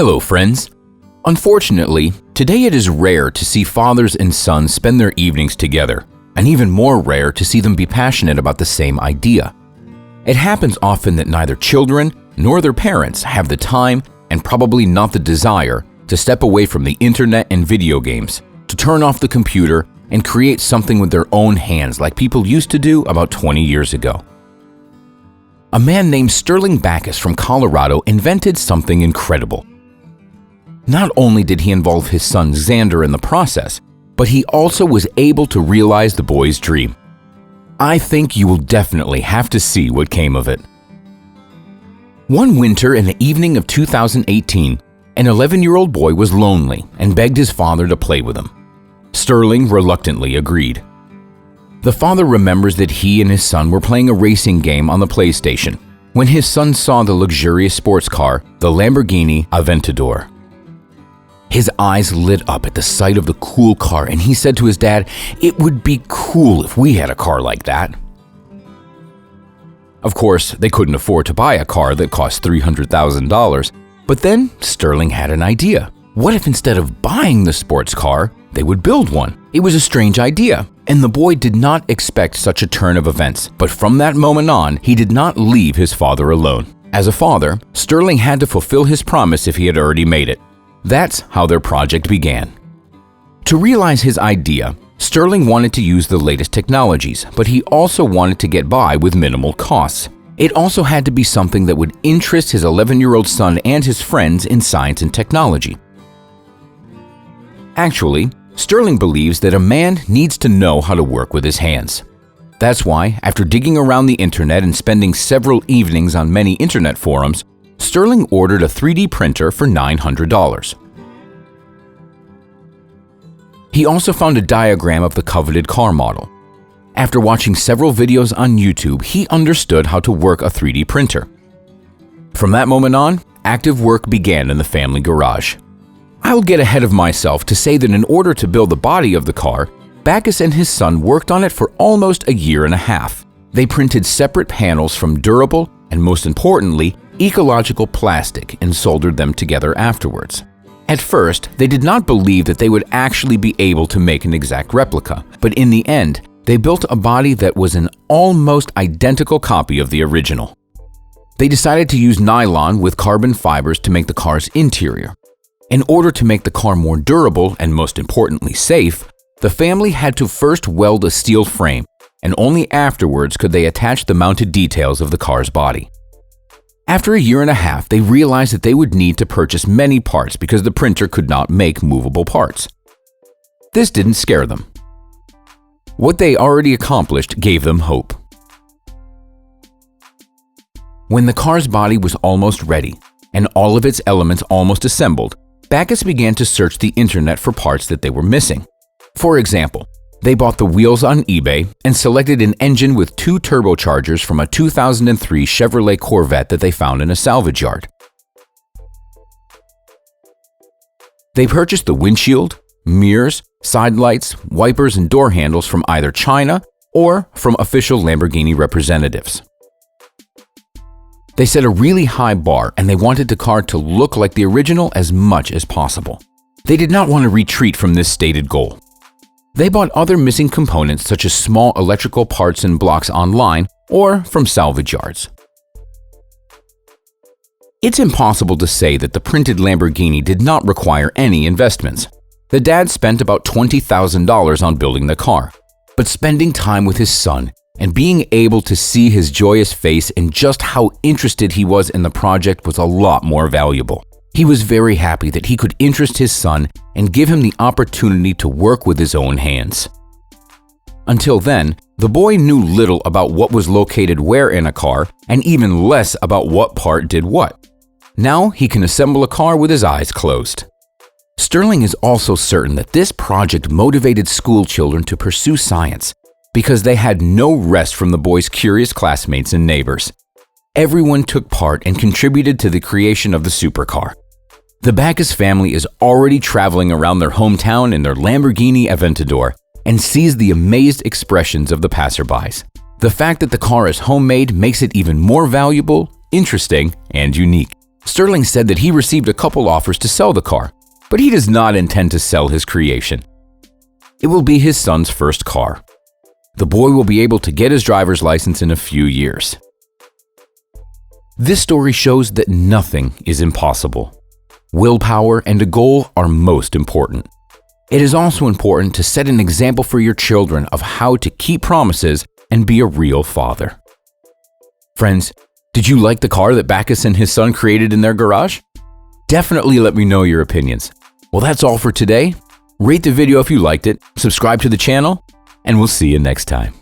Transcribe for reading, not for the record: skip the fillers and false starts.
Hello, friends. Unfortunately, today it is rare to see fathers and sons spend their evenings together, and even more rare to see them be passionate about the same idea. It happens often that neither children nor their parents have the time and probably not the desire to step away from the internet and video games, to turn off the computer and create something with their own hands like people used to do about 20 years ago. A man named Sterling Backus from Colorado invented something incredible. Not only did he involve his son Xander in the process, but he also was able to realize the boy's dream. I think you will definitely have to see what came of it. One winter in the evening of 2018, an 11-year-old boy was lonely and begged his father to play with him. Sterling reluctantly agreed. The father remembers that he and his son were playing a racing game on the PlayStation when his son saw the luxurious sports car, the Lamborghini Aventador. His eyes lit up at the sight of the cool car, and he said to his dad, "It would be cool if we had a car like that." Of course, they couldn't afford to buy a car that cost $300,000, but then Sterling had an idea. What if instead of buying the sports car, they would build one? It was a strange idea, and the boy did not expect such a turn of events, but from that moment on, he did not leave his father alone. As a father, Sterling had to fulfill his promise if he had already made it. That's how their project began. To realize his idea, Sterling wanted to use the latest technologies, but he also wanted to get by with minimal costs. It also had to be something that would interest his 11-year-old son and his friends in science and technology. Actually, Sterling believes that a man needs to know how to work with his hands. That's why, after digging around the internet and spending several evenings on many internet forums, Sterling ordered a 3D printer for $900. He also found a diagram of the coveted car model. After watching several videos on YouTube, he understood how to work a 3D printer. From that moment on, active work began in the family garage. I'll get ahead of myself to say that in order to build the body of the car, Backus and his son worked on it for almost a year and a half. They printed separate panels from durable and, most importantly, ecological plastic and soldered them together afterwards. At first, they did not believe that they would actually be able to make an exact replica, but in the end, they built a body that was an almost identical copy of the original. They decided to use nylon with carbon fibers to make the car's interior. In order to make the car more durable and, most importantly, safe, the family had to first weld a steel frame, and only afterwards could they attach the mounted details of the car's body. After a year and a half, they realized that they would need to purchase many parts because the printer could not make movable parts. This didn't scare them. What they already accomplished gave them hope. When the car's body was almost ready, and all of its elements almost assembled, Backus began to search the internet for parts that they were missing. For example, they bought the wheels on eBay and selected an engine with 2 turbochargers from a 2003 Chevrolet Corvette that they found in a salvage yard. They purchased the windshield, mirrors, side lights, wipers, and door handles from either China or from official Lamborghini representatives. They set a really high bar and they wanted the car to look like the original as much as possible. They did not want to retreat from this stated goal. They bought other missing components such as small electrical parts and blocks online or from salvage yards. It's impossible to say that the printed Lamborghini did not require any investments. The dad spent about $20,000 on building the car, but spending time with his son and being able to see his joyous face and just how interested he was in the project was a lot more valuable. He was very happy that he could interest his son and give him the opportunity to work with his own hands. Until then, the boy knew little about what was located where in a car and even less about what part did what. Now he can assemble a car with his eyes closed. Sterling is also certain that this project motivated school children to pursue science because they had no rest from the boy's curious classmates and neighbors. Everyone took part and contributed to the creation of the supercar. The Backus family is already traveling around their hometown in their Lamborghini Aventador and sees the amazed expressions of the passerbys. The fact that the car is homemade makes it even more valuable, interesting, and unique. Sterling said that he received a couple offers to sell the car, but he does not intend to sell his creation. It will be his son's first car. The boy will be able to get his driver's license in a few years. This story shows that nothing is impossible. Willpower and a goal are most important. It is also important to set an example for your children of how to keep promises and be a real father. Friends, did you like the car that Bacchus and his son created in their garage? Definitely let me know your opinions. Well, that's all for today. Rate the video if you liked it, subscribe to the channel, and we'll see you next time.